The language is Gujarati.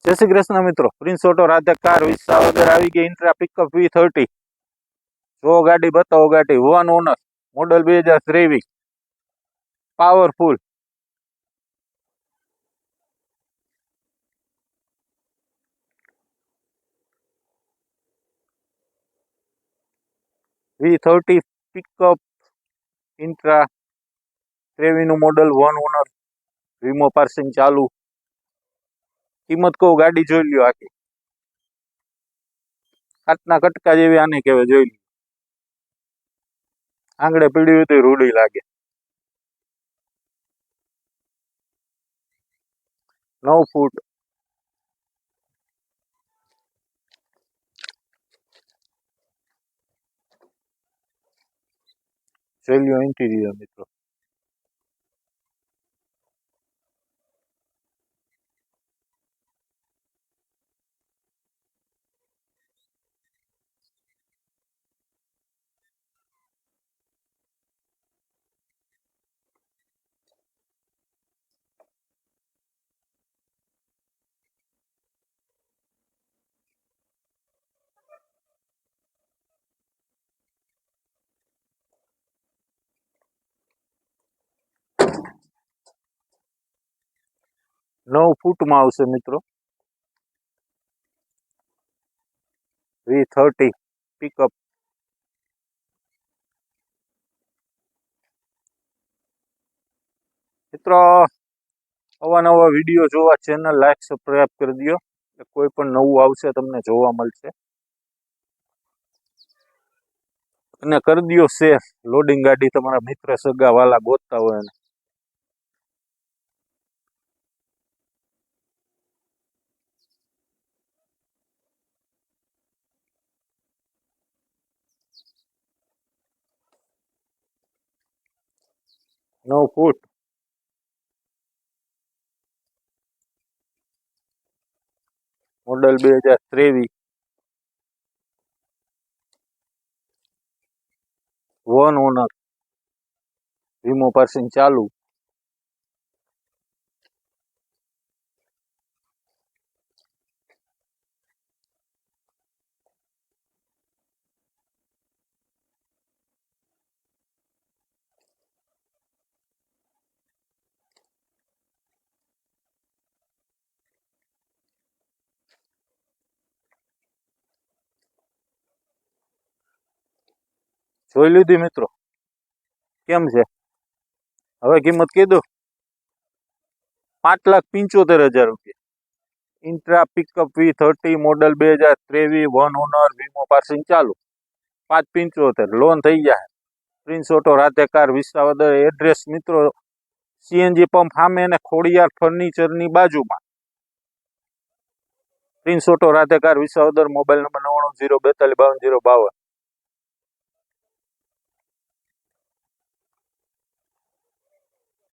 જય શ્રી કૃષ્ણ મિત્રો, prince Auto Radhe car Visavadar આવી ગઈ ઇન્ટ્રા પિકઅપ V30। જો ગાડી બતાવો, ગાડી 1 owner, model 2023, powerful. V30 pickup Intra 23 નું મોડલ, 1 ઓનર, વીમો પાર્સિંગ ચાલુ। કિંમત કહું, ગાડી જોઈ લ્યો આખી, કાચના કટકા જેવી આને કહેવાય, જોઈ લ્યો। આંગળે પીડી હોય તો રૂડી લાગે। 9 ફૂટ જોઈ લ્યો ઇન્ટિરિયર મિત્રો। નવ ફૂટમાં આવશે મિત્રો V30 પિકઅપ। મિત્રો, અવાનવા વિડીયો જોવા ચેનલ લાઈક સબસ્ક્રાઇબ કરી દો, કોઈ પણ નવું આવશે તમને જોવા મળશે। અને કરી દો શેર, લોડિંગ ગાડી તમારા મિત્ર સગા વાલા ગોતતા હોય એને। નવ ફૂટ મોડલ 2023, 1 ઓનર, વીમો પાર્સિંગ ચાલુ। જોઈ લીધી મિત્રો, કેમ છે? હવે કિંમત કીધું 5,75,000 રૂપિયા। Intra pickup V30 model 2023, 1 owner, વીમો પાર્સિંગ ચાલુ। 5,75,000 લોન થઈ જાય। Prince Auto Radhe car Visavadar, address મિત્રો CNG પંપ સામે અને ખોડિયાર ફર્નિચરની બાજુમાં। Prince Auto Radhe car Visavadar, mobile number 99 042 52 052।